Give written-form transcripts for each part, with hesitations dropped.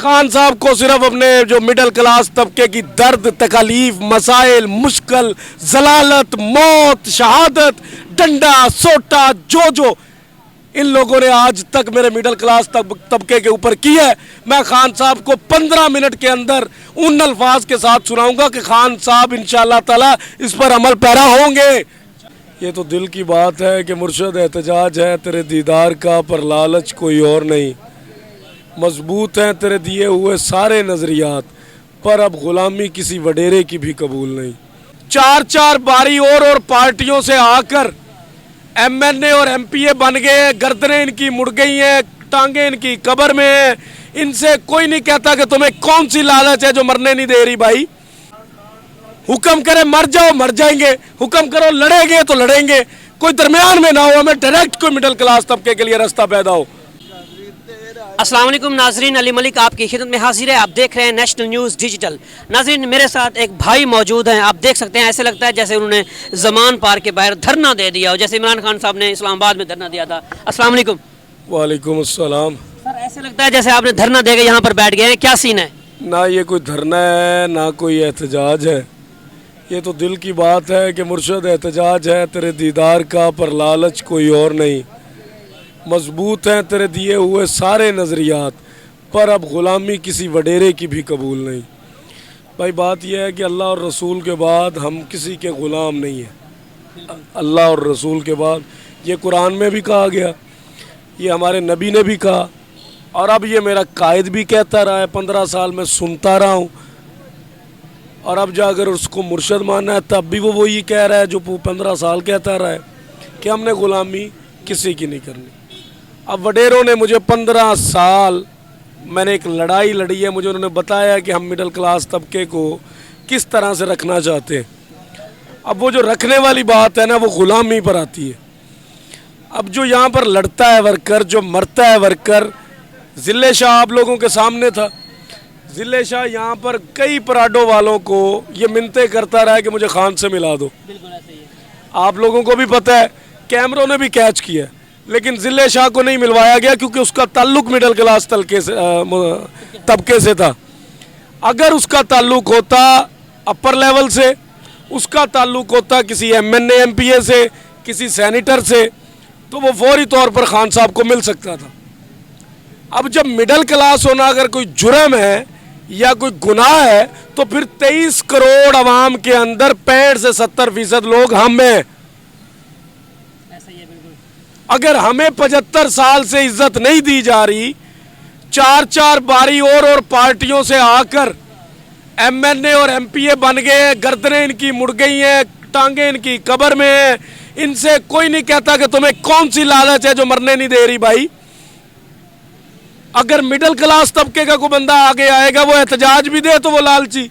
खान साहब को सिर्फ अपने जो मिडिल क्लास तबके की दर्द, तकलीफ, मसाइल, मुश्किल, जलालत, मौत, शहादत, डंडा, सोटा, जो इन लोगों ने आज तक मेरे मिडिल क्लास तबके के ऊपर की है, मैं खान साहब को 15 मिनट के अंदर उन अल्फाज के साथ सुनाऊंगा कि खान साहब इंशाअल्लाह ताला इस पर अमल पैरा होंगे। ये तो दिल की बात है कि मुर्शद एहतजाज है तेरे दीदार का, पर लालच कोई और नहीं। मजबूत हैं तेरे दिए हुए सारे नज़रियात, पर अब गुलामी किसी वडेरे की भी कबूल नहीं। चार बारी और पार्टियों से आकर MNA और MPA बन गए, गर्दनें इनकी मुड़ गई हैं, टांगे इनकी कब्र में हैं। इनसे कोई नहीं कहता कि तुम्हें कौन सी लालच है जो मरने नहीं दे रही। भाई हुक्म करे मर जाओ, मर जाएंगे, हुक्म करो लड़ेंगे तो लड़ेंगे, कोई दरमियान में ना हो, हमें डायरेक्ट कोई मिडिल क्लास तबके के लिए रास्ता पैदा हो। अस्सलाम वालेकुम नाजरीन, अली मलिक आपकी खिदमत में हाजिर है। आप देख रहे हैं नेशनल न्यूज़ डिजिटल। नाजरीन मेरे साथ एक भाई मौजूद हैं, आप देख सकते हैं ऐसे लगता है जैसे उन्होंने जमान पार्क के बाहर धरना दे दिया हो, जैसे इमरान खान साहब ने इस्लामाबाद में धरना दिया था। अस्सलाम वालेकुम। वालेकुम अस्सलाम। सर ऐसे लगता है जैसे आपने धरना दे के यहाँ पर बैठ गए हैं, क्या सीन है? ना ये कोई धरना है ना कोई एहतजाज है, ये तो दिल की बात है कि मुर्शद एहतजाज है तेरे दीदार का, पर लालच कोई और नहीं। मजबूत हैं तेरे दिए हुए सारे नज़रियात, पर अब ग़ुलामी किसी वडेरे की भी कबूल नहीं। भाई बात यह है कि अल्लाह और रसूल के बाद हम किसी के ग़ुलाम नहीं हैं। अल्लाह और रसूल के बाद ये कुरान में भी कहा गया, ये हमारे नबी ने भी कहा, और अब ये मेरा कायद भी कहता रहा है, 15 साल में सुनता रहा हूँ। और अब जाकर उसको मुर्शद मानना है तब भी वो वही कह रहा है जो 15 साल कहता रहा है कि हमने ग़ुलामी किसी की नहीं करनी। अब वडेरों ने मुझे 15 साल, मैंने एक लड़ाई लड़ी है, मुझे उन्होंने बताया कि हम मिडिल क्लास तबके को किस तरह से रखना चाहते हैं। अब वो जो रखने वाली बात है ना, वो ग़ुलामी पर आती है। अब जो यहाँ पर लड़ता है वर्कर, जो मरता है वर्कर, ज़िले शाह आप लोगों के सामने था। ज़िले शाह यहाँ पर कई पराडो वालों को ये मिन्नतें करता रहा है कि मुझे खान से मिला दो। बिल्कुल ऐसे ही है। आप लोगों को भी पता है, कैमरों ने भी कैच किया, लेकिन ज़िले शाह को नहीं मिलवाया गया क्योंकि उसका ताल्लुक मिडिल क्लास तबके से था। अगर उसका ताल्लुक होता अपर लेवल से, उसका ताल्लुक होता किसी MNA MPA से, किसी सेनेटर से, तो वो फौरी तौर पर खान साहब को मिल सकता था। अब जब मिडिल क्लास होना अगर कोई जुर्म है या कोई गुनाह है, तो फिर 23 करोड़ आवाम के अंदर 65 से 70% लोग हम हैं। अगर हमें 75 साल से इज्जत नहीं दी जा रही, चार बारी और पार्टियों से आकर MNA और MPA बन गए, गर्दनें इनकी मुड़ गई हैं, टांगे इनकी कब्र में हैं। इनसे कोई नहीं कहता कि तुम्हें कौन सी लालच है जो मरने नहीं दे रही। भाई अगर मिडिल क्लास तबके का कोई बंदा आगे आएगा, वो एहतजाज भी दे तो वो लालची,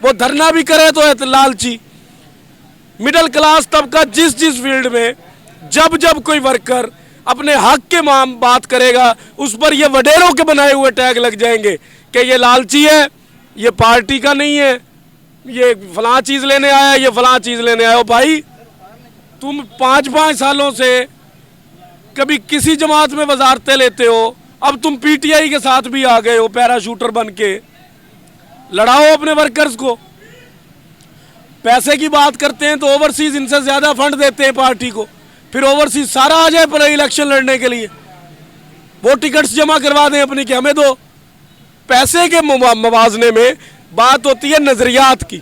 वो धरना भी करे तो लालची। मिडिल क्लास तबका जिस फील्ड में जब कोई वर्कर अपने हक के बात करेगा, उस पर ये वडेरों के बनाए हुए टैग लग जाएंगे कि ये लालची है, ये पार्टी का नहीं है, ये फलां चीज़ लेने आया, ये फलां चीज़ लेने आया। भाई तुम 5 सालों से कभी किसी जमात में वजारतें लेते हो, अब तुम PTI के साथ भी आ गए हो पैराशूटर बन के। लड़ाओ अपने वर्कर्स को। पैसे की बात करते हैं तो ओवरसीज इनसे ज़्यादा फंड देते हैं पार्टी को, फिर ओवरसीज सारा आ जाए पर इलेक्शन लड़ने के लिए, वो टिकट्स जमा करवा दें अपनी कि हमें दो। पैसे के मवाजने में बात होती है नज़रियात की।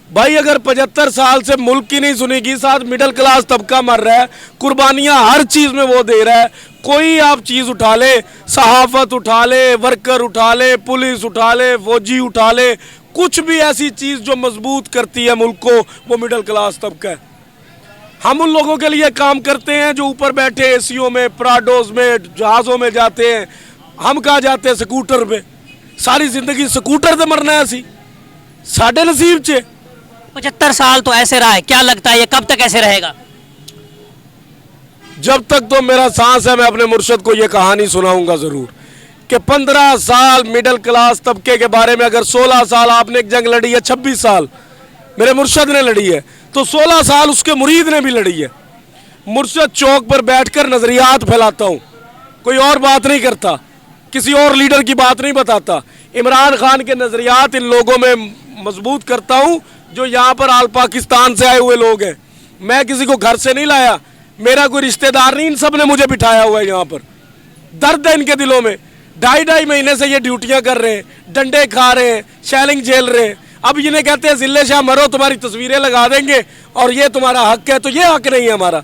भाई अगर 75 साल से मुल्क की नहीं सुनेगी, साथ मिडिल क्लास तबका मर रहा है, कुर्बानियाँ हर चीज़ में वो दे रहा है, कोई आप चीज़ उठा ले, सहाफ़त उठा ले, वर्कर उठा ले, पुलिस उठा ले, फौजी उठा ले, कुछ भी ऐसी चीज़ जो मजबूत करती है मुल्क को, वो मिडिल क्लास तबका है। हम उन लोगों के लिए काम करते हैं जो ऊपर बैठे एसीओ में, प्राडोज में, जहाज़ों में जाते हैं। हम कहाँ जाते हैं? स्कूटर पे। सारी ज़िंदगी स्कूटर से मरना है असी, साढ़े नसीब चे। 75 साल तो ऐसे रहा है, क्या लगता है ये कब तक ऐसे रहेगा? जब तक तो मेरा सांस है, मैं अपने मुर्शद को ये कहानी सुनाऊंगा ज़रूर कि 15 साल मिडिल क्लास तबके के बारे में, अगर 16 साल आपने एक जंग लड़ी है, 26 साल मेरे मुर्शद ने लड़ी है, तो 16 साल उसके मुरीद ने भी लड़ी है। मुर्शद चौक पर बैठकर नज़रियात फैलाता हूँ, कोई और बात नहीं करता। किसी और लीडर की बात नहीं बताता। इमरान खान के नज़रियात इन लोगों में मजबूत करता हूँ जो यहाँ पर आल पाकिस्तान से आए हुए लोग हैं। मैं किसी को घर से नहीं लाया, मेरा कोई रिश्तेदार नहीं, इन सब ने मुझे बिठाया हुआ है यहाँ पर। दर्द है इनके दिलों में, 2.5 महीने से ये ड्यूटियाँ कर रहे हैं, डंडे खा रहे हैं, शैलिंग झेल रहे हैं। अब इन्हें कहते हैं जिले शाह मरो, तुम्हारी तस्वीरें लगा देंगे और ये तुम्हारा हक है। तो ये हक नहीं है हमारा,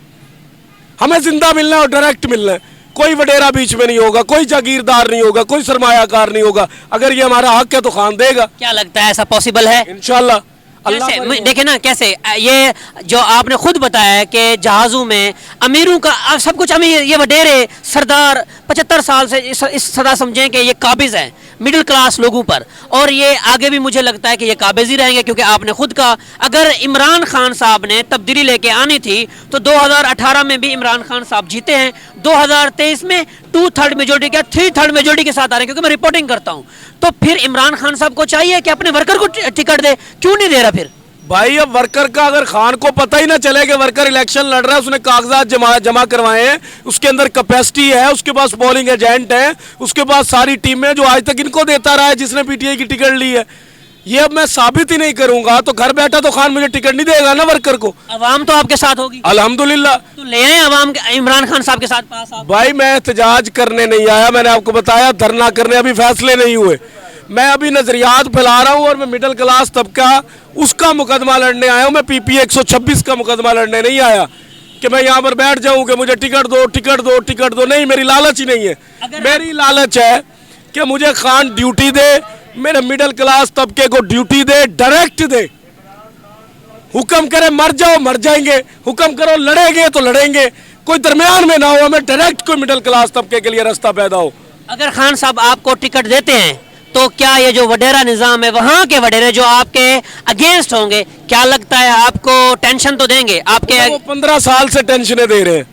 हमें जिंदा मिलना है और डायरेक्ट मिलना है। कोई वडेरा बीच में नहीं होगा, कोई जागीरदार नहीं होगा, कोई सरमायाकार नहीं होगा। अगर ये हमारा हक है तो खान देगा। क्या लगता है ऐसा पॉसिबल है? इंशाल्लाह। कैसे देखे ना, कैसे ये जो आपने खुद बताया है कि जहाज़ों में अमीरों का सब कुछ, अमीर ये वडेरे सरदार 75 साल से इस सदा समझें कि ये काबिज हैं मिडिल क्लास लोगों पर, और ये आगे भी मुझे लगता है कि ये काबिज ही रहेंगे। क्योंकि आपने खुद कहा अगर इमरान खान साहब ने तब्दीली लेके आनी थी तो 2018 में भी इमरान खान साहब जीते हैं, 2023 में 2/3 मेजोरिटी क्या 3/3 मेजोरिटी के साथ आ रहे हैं, क्योंकि मैं रिपोर्टिंग करता हूँ। तो फिर इमरान खान साहब को चाहिए कि अपने वर्कर को टिकट दे, क्यों नहीं दे रहा फिर? भाई अब वर्कर का अगर खान को पता ही ना चले कि वर्कर इलेक्शन लड़ रहा है, उसने कागजात जमा करवाए हैं, उसके अंदर कैपेसिटी है, उसके पास पोलिंग एजेंट है, उसके पास सारी टीमें, जो आज तक इनको देता रहा है जिसने पीटीआई की टिकट ली है, ये अब मैं साबित ही नहीं करूंगा तो घर बैठा तो खान मुझे टिकट नहीं देगा ना वर्कर को। अवाम तो आपके साथ होगी अल्हम्दुलिल्लाह। तो ले आए अवाम इमरान खान साहब के साथ पास आप। भाई मैं एहतजाज करने नहीं आया, मैंने आपको बताया धरना करने, अभी फैसले नहीं हुए। मैं अभी नजरियात फैला रहा हूँ और मैं मिडिल क्लास तबका उसका मुकदमा लड़ने आया हूँ। मैं पीपी 126 का मुकदमा लड़ने नहीं आया कि मैं यहाँ पर बैठ जाऊँ कि मुझे टिकट दो टिकट दो टिकट दो। नहीं, मेरी लालच ही नहीं है। मेरी लालच है कि मुझे खान ड्यूटी दे, मेरे मिडिल क्लास तबके को ड्यूटी दे, डायरेक्ट दे। हुक्म करे मर जाओ मर जाएंगे, हुक्म करो लड़ेंगे तो लड़ेंगे, कोई दरमियान में ना हो, हमें डायरेक्ट कोई मिडिल क्लास तबके के लिए रास्ता पैदा हो। अगर खान साहब आपको टिकट देते हैं तो क्या ये जो वडेरा निज़ाम है, वहाँ के वडेरे जो आपके अगेंस्ट होंगे, क्या लगता है आपको टेंशन तो देंगे? आपके 15 साल से टेंशनें दे रहे हैं,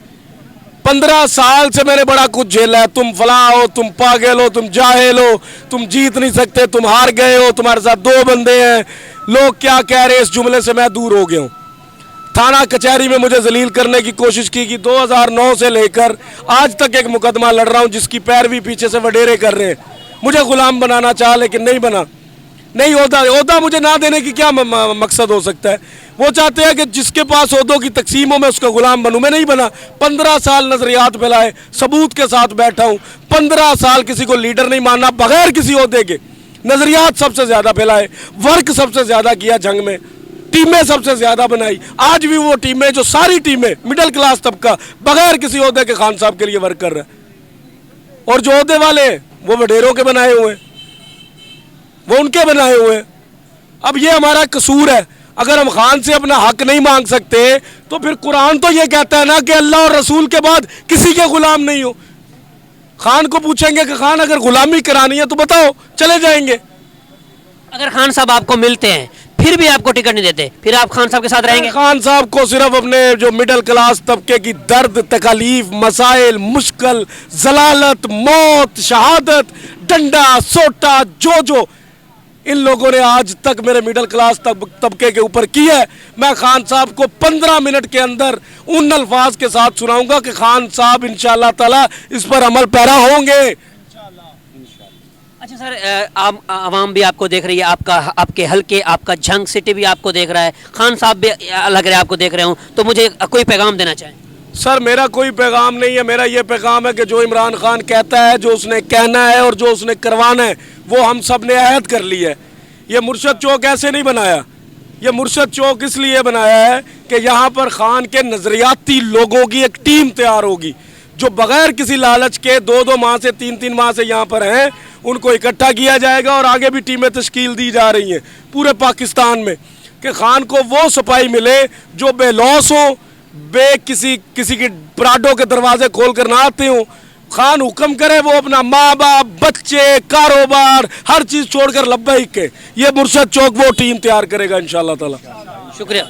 15 साल से मैंने बड़ा कुछ झेला है। तुम फला हो, तुम पागल हो, तुम जाहिल हो, तुम जीत नहीं सकते, तुम हार गए हो, तुम्हारे साथ 2 बंदे हैं, लोग क्या कह रहे हैं, इस जुमले से मैं दूर हो गया हूँ। थाना कचहरी में मुझे जलील करने की कोशिश की कि 2009 से लेकर आज तक एक मुकदमा लड़ रहा हूँ जिसकी पैरवी पीछे से वडेरे कर रहे हैं। मुझे गुलाम बनाना चाहा लेकिन नहीं बना। नहीं ओहदा मुझे ना देने की क्या मकसद हो सकता है? वो चाहते हैं कि जिसके पास ओहदों की तकसीम हो मैं उसका गुलाम बनूं। मैं नहीं बना। 15 साल नजरियात फैलाए, सबूत के साथ बैठा हूं। 15 साल किसी को लीडर नहीं मानना, बगैर किसी ओहदे के नजरियात सबसे ज्यादा फैलाए, वर्क सबसे ज्यादा किया जंग में, टीमें सबसे ज्यादा बनाई। आज भी वो टीमें, जो सारी टीमें मिडिल क्लास तबका बगैर किसी ओहदे के खान साहब के लिए वर्क कर रहा है। और जो ओहदे वाले वो वडेरों के बनाए हुए, वो उनके बनाए हुए। अब ये हमारा कसूर है। अगर हम खान से अपना हक नहीं मांग सकते तो फिर कुरान तो ये कहता है ना कि अल्लाह और रसूल के बाद किसी के गुलाम नहीं हो। खान को पूछेंगे कि खान अगर गुलामी करानी है तो बताओ, चले जाएंगे। अगर खान साहब आपको मिलते हैं फिर भी आपको टिकट नहीं देते, फिर आप खान साहब के साथ रहेंगे? खान साहब को सिर्फ अपने जो मिडिल क्लास तबके की दर्द, तकलीफ, मसाइल, मुश्किल, जलालत, मौत, शहादत, डंडा, सोटा, जो इन लोगों ने आज तक मेरे मिडिल क्लास तबके के ऊपर की है, मैं खान साहब को 15 मिनट के अंदर उन अल्फाज के साथ सुनाऊंगा कि खान साहब इंशाअल्लाह ताला इस पर अमल पैरा होंगे। अच्छा सर, आवाम भी आपको देख रही है, आपके हल्के, आपका झंग सिटी भी आपको देख रहा है, खान साहब भी लग रहे हैं आपको देख रहे हूँ, तो मुझे कोई पैगाम देना चाहें? सर मेरा कोई पैगाम नहीं है। मेरा ये पैगाम है कि जो इमरान खान कहता है, जो उसने कहना है और जो उसने करवाना है, वो हम सब ने अहद कर ली है। ये मुर्शद चौक ऐसे नहीं बनाया, ये मुर्शद चौक इसलिए बनाया है कि यहाँ पर खान के नजरियाती लोगों की एक टीम तैयार होगी जो बगैर किसी लालच के 2-2 माह से 3-3 माह से यहाँ पर हैं, उनको इकट्ठा किया जाएगा। और आगे भी टीमें तश्कील दी जा रही हैं पूरे पाकिस्तान में कि खान को वो सिपाही मिले जो बेलौस हो, किसी की पराडों के दरवाजे खोल कर ना आते हो। खान हुक्म करे, वो अपना माँ बाप, बच्चे, कारोबार, हर चीज़ छोड़कर लब्बैक के, ये मुर्शद चौक वो टीम तैयार करेगा इंशाअल्लाह ताला। शुक्रिया।